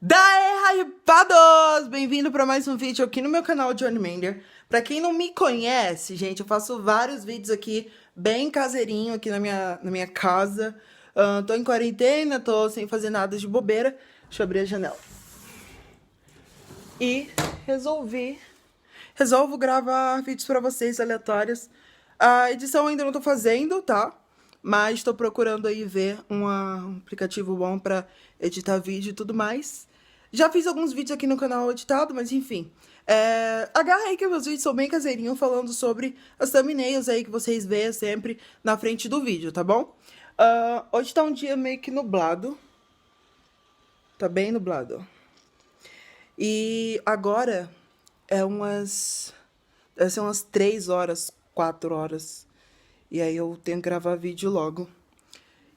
Daí, hypados! Bem-vindo para mais um vídeo aqui no meu canal Johnny Mender. Para quem não me conhece, gente, eu faço vários vídeos aqui, bem caseirinho, aqui na minha casa. Tô em quarentena, tô sem fazer nada de bobeira. Deixa eu abrir a janela. E resolvo gravar vídeos para vocês aleatórios. A edição ainda não tô fazendo, tá? Mas tô procurando aí ver um aplicativo bom para editar vídeo e tudo mais. Já fiz alguns vídeos aqui no canal editado, mas enfim. Agarra aí que meus vídeos são bem caseirinhos, falando sobre as thumbnails aí que vocês veem sempre na frente do vídeo, tá bom? Hoje tá um dia meio que nublado. Tá bem nublado. E agora deve ser umas 3 horas, 4 horas. E aí eu tenho que gravar vídeo logo.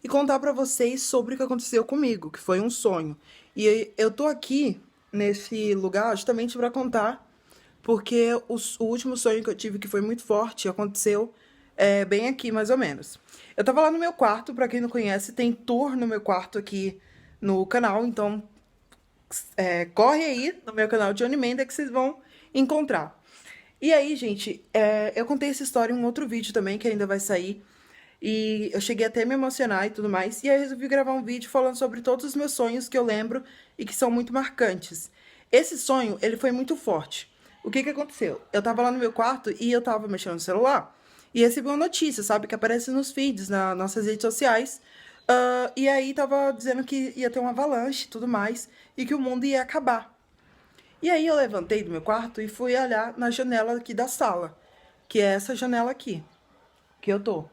E contar pra vocês sobre o que aconteceu comigo, que foi um sonho. E eu tô aqui nesse lugar justamente pra contar, porque o último sonho que eu tive, que foi muito forte, aconteceu bem aqui, mais ou menos. Eu tava lá no meu quarto, pra quem não conhece, tem tour no meu quarto aqui no canal, então corre aí no meu canal Johnny Mender que vocês vão encontrar. E aí, gente, eu contei essa história em um outro vídeo também, que ainda vai sair. E eu cheguei até a me emocionar e tudo mais. E aí eu resolvi gravar um vídeo falando sobre todos os meus sonhos que eu lembro e que são muito marcantes. Esse sonho, ele foi muito forte. O que que aconteceu? Eu tava lá no meu quarto e eu tava mexendo no celular e recebi uma notícia, sabe? Que aparece nos feeds, nas nossas redes sociais. E aí tava dizendo que ia ter uma avalanche e tudo mais e que o mundo ia acabar. E aí eu levantei do meu quarto e fui olhar na janela aqui da sala, que é essa janela aqui, que eu tô.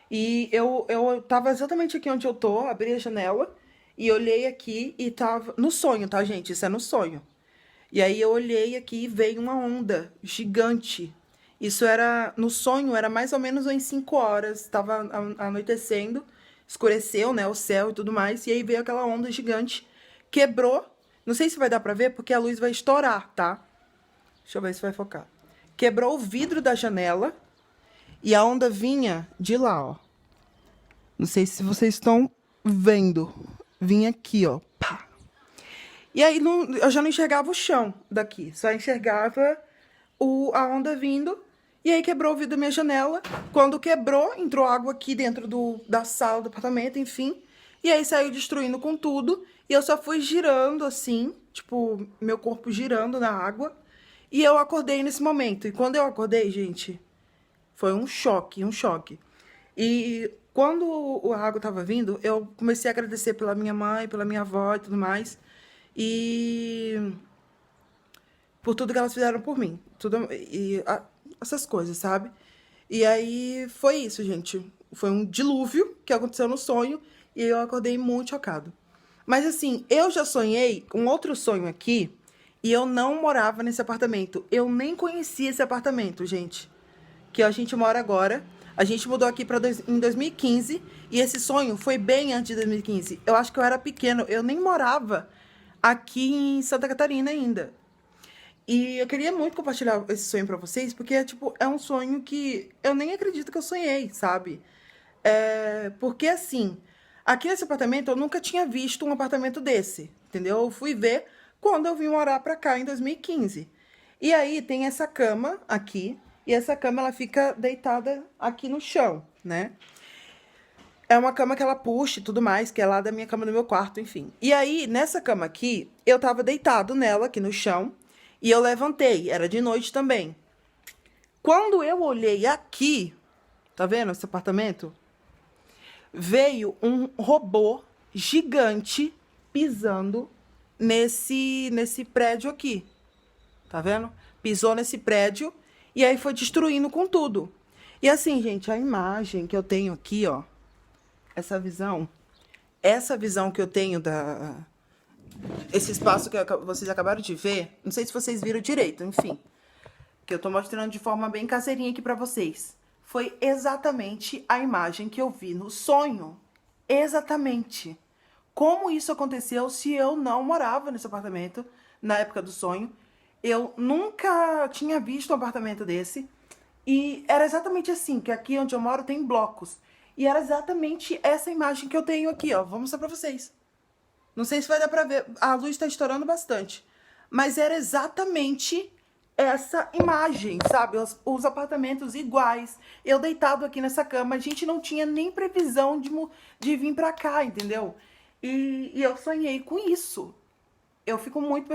E eu tava exatamente aqui onde eu tô, abri a janela e olhei aqui e tava... No sonho, tá, gente? Isso é no sonho. E aí eu olhei aqui e veio uma onda gigante. Isso era... No sonho era mais ou menos umas 5 horas, tava anoitecendo, escureceu, né, o céu e tudo mais. E aí veio aquela onda gigante, quebrou. Não sei se vai dar pra ver, porque a luz vai estourar, tá? Deixa eu ver se vai focar. Quebrou o vidro da janela e a onda vinha de lá, ó. Não sei se vocês estão vendo. Vinha aqui, ó. Pá. E aí eu já não enxergava o chão daqui. Só enxergava a onda vindo. E aí quebrou o vidro da minha janela. Quando quebrou, entrou água aqui dentro da sala do apartamento, enfim. E aí saiu destruindo com tudo. E eu só fui girando assim, tipo, meu corpo girando na água. E eu acordei nesse momento. E quando eu acordei, gente, foi um choque, um choque. E quando a água tava vindo, eu comecei a agradecer pela minha mãe, pela minha avó e tudo mais. E por tudo que elas fizeram por mim. Essas coisas, sabe? E aí foi isso, gente. Foi um dilúvio que aconteceu no sonho e eu acordei muito chocado. Mas assim, eu já sonhei um outro sonho aqui e eu não morava nesse apartamento. Eu nem conhecia esse apartamento, gente, que a gente mora agora. A gente mudou aqui em 2015 e esse sonho foi bem antes de 2015. Eu acho que eu era pequeno, eu nem morava aqui em Santa Catarina ainda. E eu queria muito compartilhar esse sonho pra vocês, porque tipo, é um sonho que eu nem acredito que eu sonhei, sabe? Porque assim, aqui nesse apartamento eu nunca tinha visto um apartamento desse, entendeu? Eu fui ver quando eu vim morar pra cá em 2015. E aí tem essa cama aqui, e essa cama ela fica deitada aqui no chão, né? É uma cama que ela puxa e tudo mais, que é lá da minha cama no meu quarto, enfim. E aí, nessa cama aqui, eu tava deitado nela, aqui no chão, e eu levantei, era de noite também. Quando eu olhei aqui, tá vendo esse apartamento? Veio um robô gigante pisando nesse prédio aqui. Tá vendo? Pisou nesse prédio e aí foi destruindo com tudo. E assim, gente, a imagem que eu tenho aqui, ó, essa visão que eu tenho esse espaço que vocês acabaram de ver, não sei se vocês viram direito, enfim, que eu tô mostrando de forma bem caseirinha aqui pra vocês. Foi exatamente a imagem que eu vi no sonho. Exatamente. Como isso aconteceu se eu não morava nesse apartamento na época do sonho? Eu nunca tinha visto um apartamento desse. E era exatamente assim, que aqui onde eu moro tem blocos. E era exatamente essa imagem que eu tenho aqui, ó. Vou mostrar pra vocês. Não sei se vai dar pra ver, a luz tá estourando bastante. Mas era exatamente essa imagem, sabe? Os apartamentos iguais. Eu deitado aqui nessa cama, a gente não tinha nem previsão de vir pra cá, entendeu? E eu sonhei com isso. Eu fico muito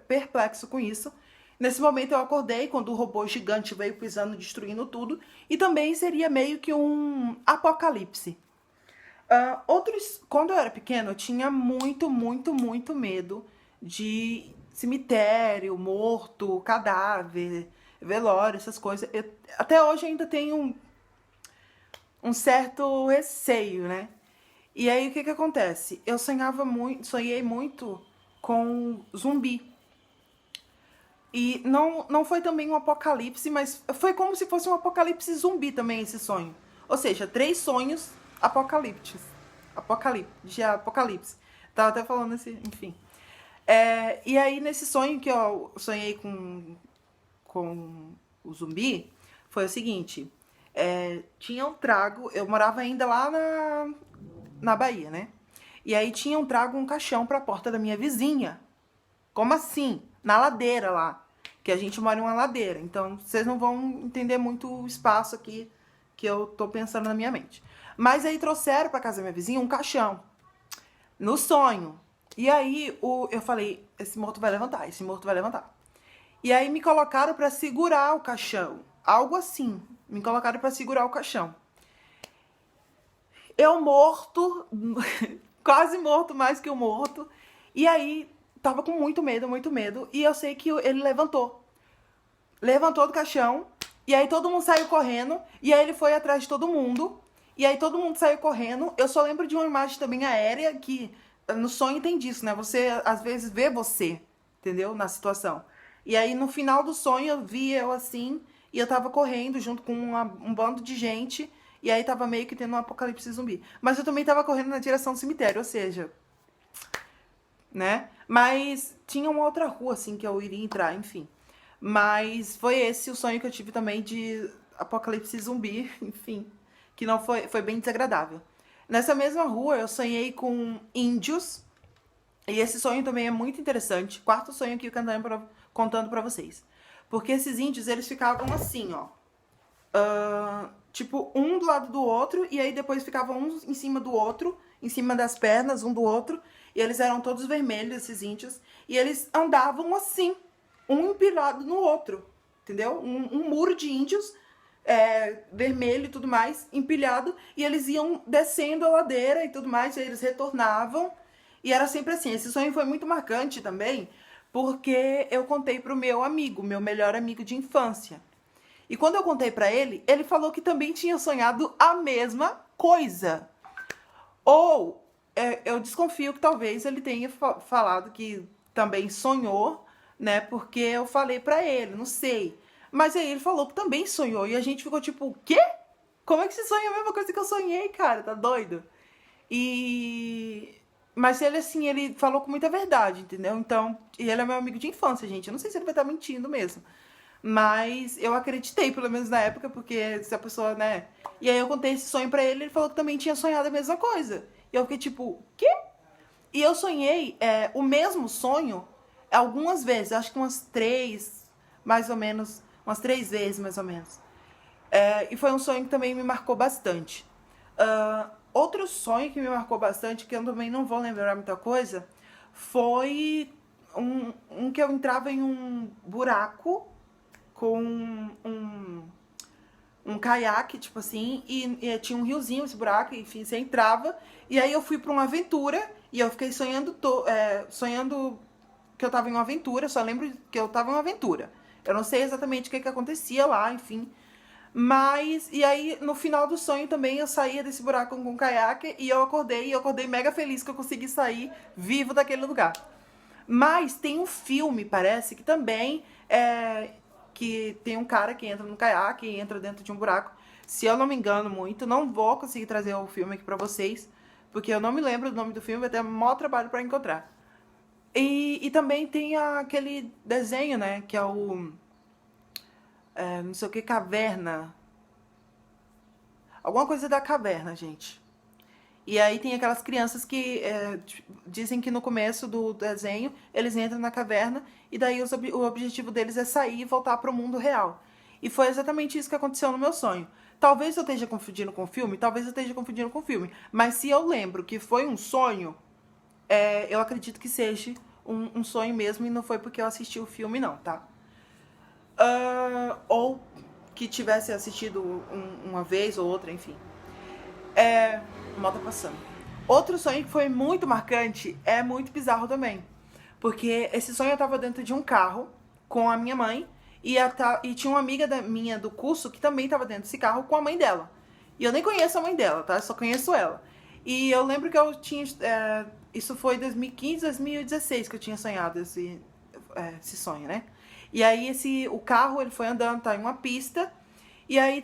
perplexo com isso. Nesse momento eu acordei quando o robô gigante veio pisando, destruindo tudo. E também seria meio que um apocalipse. Quando eu era pequena, eu tinha muito medo de cemitério, morto, cadáver, velório, essas coisas. Até hoje ainda tenho um certo receio, né? E aí o que acontece? Eu sonhei muito com zumbi. E não foi também um apocalipse, mas foi como se fosse um apocalipse zumbi também esse sonho. Ou seja, 3 sonhos apocalípticos. De apocalipse. Tava até falando assim, enfim. E aí, nesse sonho que eu sonhei com o zumbi, foi o seguinte. Tinha um trago, eu morava ainda lá na Bahia, né? E aí tinha um trago, um caixão pra porta da minha vizinha. Como assim? Na ladeira lá. Que a gente mora em uma ladeira. Então, vocês não vão entender muito o espaço aqui que eu tô pensando na minha mente. Mas aí trouxeram pra casa da minha vizinha um caixão. No sonho. E aí eu falei, esse morto vai levantar, esse morto vai levantar. E aí me colocaram pra segurar o caixão. Algo assim. Me colocaram pra segurar o caixão. Eu morto, quase morto, mais que o morto. E aí tava com muito medo. E eu sei que ele levantou. Levantou do caixão. E aí todo mundo saiu correndo. E aí ele foi atrás de todo mundo. E aí todo mundo saiu correndo. Eu só lembro de uma imagem também aérea que no sonho tem disso, né? Você às vezes vê você, entendeu? Na situação. E aí no final do sonho eu vi eu assim. E eu tava correndo junto com um bando de gente. E aí tava meio que tendo um apocalipse zumbi. Mas eu também tava correndo na direção do cemitério. Ou seja, né? Mas tinha uma outra rua, assim, que eu iria entrar, enfim. Mas foi esse o sonho que eu tive também de apocalipse zumbi, enfim. Que não foi bem desagradável. Nessa mesma rua eu sonhei com índios. E esse sonho também é muito interessante. Quarto sonho aqui contando pra vocês. Porque esses índios, eles ficavam assim, ó. Tipo, um do lado do outro, e aí depois ficavam um em cima do outro, em cima das pernas, um do outro, e eles eram todos vermelhos, esses índios, e eles andavam assim, um empilhado no outro, entendeu? Um muro de índios, vermelho e tudo mais, empilhado, e eles iam descendo a ladeira e tudo mais, e aí eles retornavam, e era sempre assim. Esse sonho foi muito marcante também, porque eu contei pro meu amigo, meu melhor amigo de infância. E quando eu contei pra ele, ele falou que também tinha sonhado a mesma coisa. Ou eu desconfio que talvez ele tenha falado que também sonhou, né? Porque eu falei pra ele, não sei. Mas aí ele falou que também sonhou e a gente ficou tipo, o quê? Como é que você sonha a mesma coisa que eu sonhei, cara? Tá doido? E mas ele, assim, ele falou com muita verdade, entendeu? Então, e ele é meu amigo de infância, gente. Eu não sei se ele vai estar mentindo mesmo. Mas eu acreditei, pelo menos na época, porque se a pessoa, né? E aí eu contei esse sonho pra ele, ele falou que também tinha sonhado a mesma coisa. E eu fiquei tipo, quê? E eu sonhei o mesmo sonho algumas vezes, acho que umas 3, mais ou menos, umas 3 vezes, mais ou menos. E foi um sonho que também me marcou bastante. Outro sonho que me marcou bastante, que eu também não vou lembrar muita coisa, foi um que eu entrava em um buraco com um caiaque, tipo assim, e tinha um riozinho, esse buraco, enfim, você entrava, e aí eu fui pra uma aventura, e eu fiquei sonhando que eu tava em uma aventura, só lembro que eu tava em uma aventura. Eu não sei exatamente o que acontecia lá, enfim. Mas, e aí, no final do sonho também, eu saía desse buraco com o caiaque, e eu acordei mega feliz que eu consegui sair vivo daquele lugar. Mas tem um filme, parece, que também que tem um cara que entra no caiaque e entra dentro de um buraco. Se eu não me engano muito, não vou conseguir trazer o filme aqui pra vocês, porque eu não me lembro do nome do filme, vai ter maior trabalho pra encontrar. E também tem aquele desenho, né, que é o não sei o que, Caverna. Alguma coisa da caverna, gente. E aí tem aquelas crianças que dizem que no começo do desenho eles entram na caverna e daí o objetivo deles é sair e voltar para o mundo real. E foi exatamente isso que aconteceu no meu sonho. Talvez eu esteja confundindo com o filme, talvez eu esteja confundindo com o filme. Mas se eu lembro que foi um sonho, eu acredito que seja um sonho mesmo e não foi porque eu assisti o filme não, tá? Ou que tivesse assistido uma vez ou outra, enfim. O mal tá passando. Outro sonho que foi muito marcante é muito bizarro também. Porque esse sonho eu tava dentro de um carro com a minha mãe e tinha uma amiga minha do curso que também tava dentro desse carro com a mãe dela. E eu nem conheço a mãe dela, tá? Eu só conheço ela. E eu lembro que eu tinha. Isso foi 2015, 2016 que eu tinha sonhado esse sonho, né? E aí o carro ele foi andando, tá em uma pista. E aí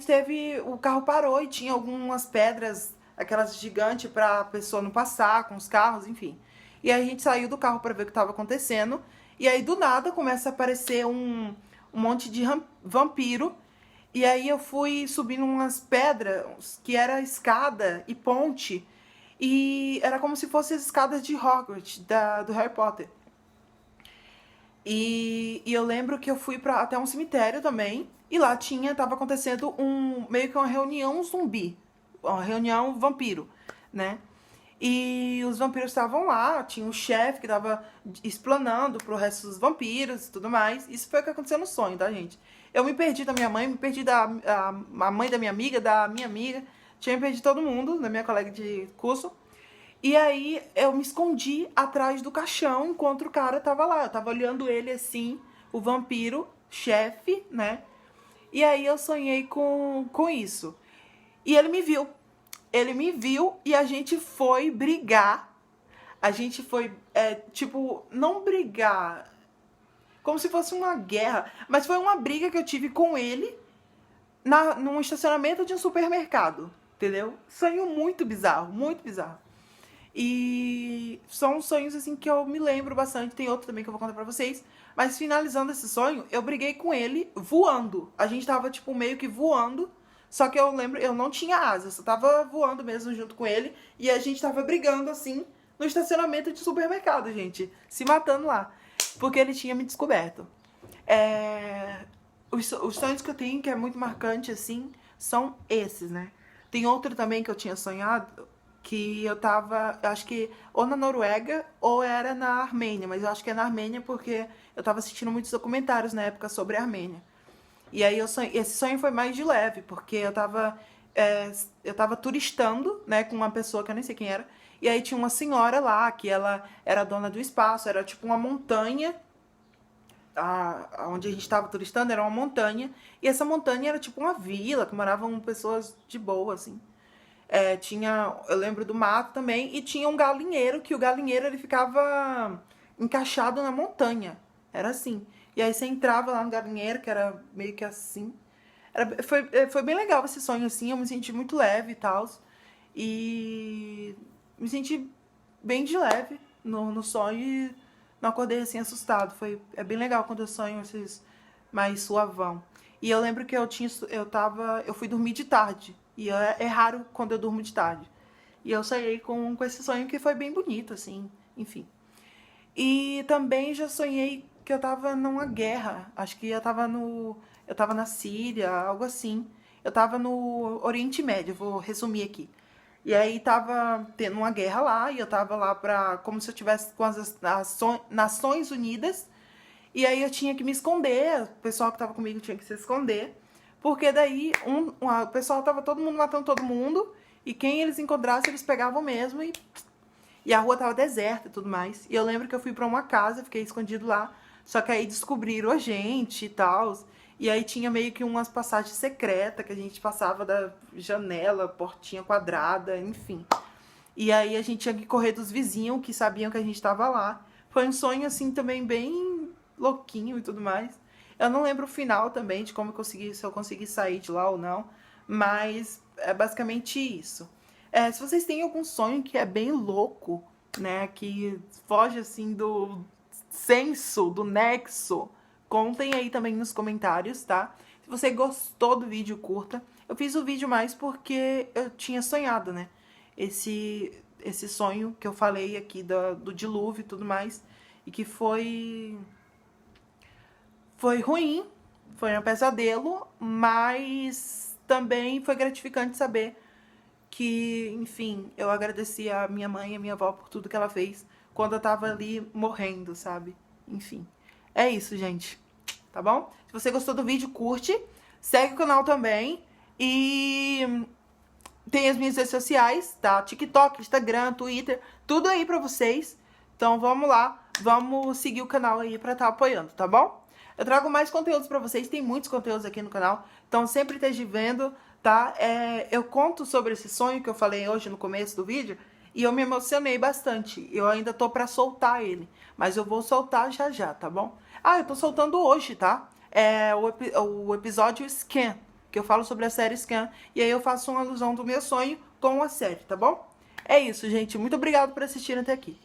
o carro parou e tinha algumas pedras, aquelas gigantes pra pessoa não passar com os carros, enfim. E aí a gente saiu do carro pra ver o que tava acontecendo. E aí do nada começa a aparecer um monte de vampiro. E aí eu fui subindo umas pedras que era escada e ponte. E era como se fossem as escadas de Hogwarts, do Harry Potter. E eu lembro que eu fui até um cemitério também. E lá tava acontecendo meio que uma reunião zumbi. Uma reunião vampiro, né? E os vampiros estavam lá, tinha um chefe que tava explanando pro resto dos vampiros e tudo mais. Isso foi o que aconteceu no sonho, tá, gente? Eu me perdi da minha mãe, me perdi da mãe da minha amiga, tinha me perdido todo mundo, da minha colega de curso. E aí eu me escondi atrás do caixão enquanto o cara tava lá. Eu tava olhando ele assim, o vampiro, chefe, né? E aí eu sonhei com isso. E ele me viu. Ele me viu e a gente foi brigar. A gente foi, tipo, não brigar, como se fosse uma guerra, mas foi uma briga que eu tive com ele num estacionamento de um supermercado, entendeu? Sonho muito bizarro, muito bizarro. E são sonhos assim que eu me lembro bastante. Tem outro também que eu vou contar pra vocês. Mas finalizando esse sonho, eu briguei com ele voando. A gente tava tipo meio que voando. Só que eu lembro, eu não tinha asas, eu tava voando mesmo junto com ele. E a gente tava brigando assim no estacionamento de supermercado, gente. Se matando lá. Porque ele tinha me descoberto. Os sonhos que eu tenho, que é muito marcante assim, são esses, né? Tem outro também que eu tinha sonhado, que eu tava, acho que ou na Noruega ou era na Armênia, mas eu acho que é na Armênia porque eu tava assistindo muitos documentários na época sobre a Armênia. E aí esse sonho foi mais de leve, porque eu tava turistando, né, com uma pessoa que eu nem sei quem era, e aí tinha uma senhora lá, que ela era dona do espaço, era tipo uma montanha, onde a gente estava turistando era uma montanha, e essa montanha era tipo uma vila, que moravam pessoas de boa, assim. Eu lembro do mato também, e tinha um galinheiro, que o galinheiro ele ficava encaixado na montanha. Era assim. E aí você entrava lá no galinheiro, que era meio que assim. Foi bem legal esse sonho, assim, eu me senti muito leve e tal. E me senti bem de leve no sonho e não acordei assim assustado. É bem legal quando eu sonho esses mais suavão. E eu lembro que eu fui dormir de tarde. E é raro quando eu durmo de tarde. E eu sonhei com esse sonho que foi bem bonito, assim, enfim. E também já sonhei que eu tava numa guerra. Acho que eu tava na Síria, algo assim. Eu tava no Oriente Médio, vou resumir aqui. E aí tava tendo uma guerra lá, e eu tava lá como se eu tivesse com as Nações Unidas. E aí eu tinha que me esconder, o pessoal que tava comigo tinha que se esconder. Porque daí o pessoal tava todo mundo matando todo mundo, e quem eles encontrassem eles pegavam mesmo, e a rua tava deserta e tudo mais. E eu lembro que eu fui pra uma casa, fiquei escondido lá, só que aí descobriram a gente e tal. E aí tinha meio que umas passagens secretas que a gente passava da janela, portinha quadrada, enfim. E aí a gente tinha que correr dos vizinhos que sabiam que a gente tava lá. Foi um sonho assim também bem louquinho e tudo mais. Eu não lembro o final também de como eu consegui, se eu consegui sair de lá ou não, mas é basicamente isso. Se vocês têm algum sonho que é bem louco, né, que foge assim do senso, do nexo, contem aí também nos comentários, tá? Se você gostou do vídeo, curta. Eu fiz o vídeo mais porque eu tinha sonhado, né? esse sonho que eu falei aqui do dilúvio e tudo mais, e que foi ruim, foi um pesadelo, mas também foi gratificante saber que, enfim, eu agradeci a minha mãe e a minha avó por tudo que ela fez quando eu tava ali morrendo, sabe? Enfim, é isso, gente, tá bom? Se você gostou do vídeo, curte, segue o canal também e tem as minhas redes sociais, tá? TikTok, Instagram, Twitter, tudo aí pra vocês. Então vamos lá, vamos seguir o canal aí pra estar apoiando, tá bom? Eu trago mais conteúdos pra vocês, tem muitos conteúdos aqui no canal, então sempre esteja vendo, tá? Eu conto sobre esse sonho que eu falei hoje no começo do vídeo e eu me emocionei bastante. Eu ainda tô pra soltar ele, mas eu vou soltar já já, tá bom? Ah, eu tô soltando hoje, tá? O episódio Scan, que eu falo sobre a série Scan, e aí eu faço uma alusão do meu sonho com a série, tá bom? É isso, gente. Muito obrigada por assistirem até aqui.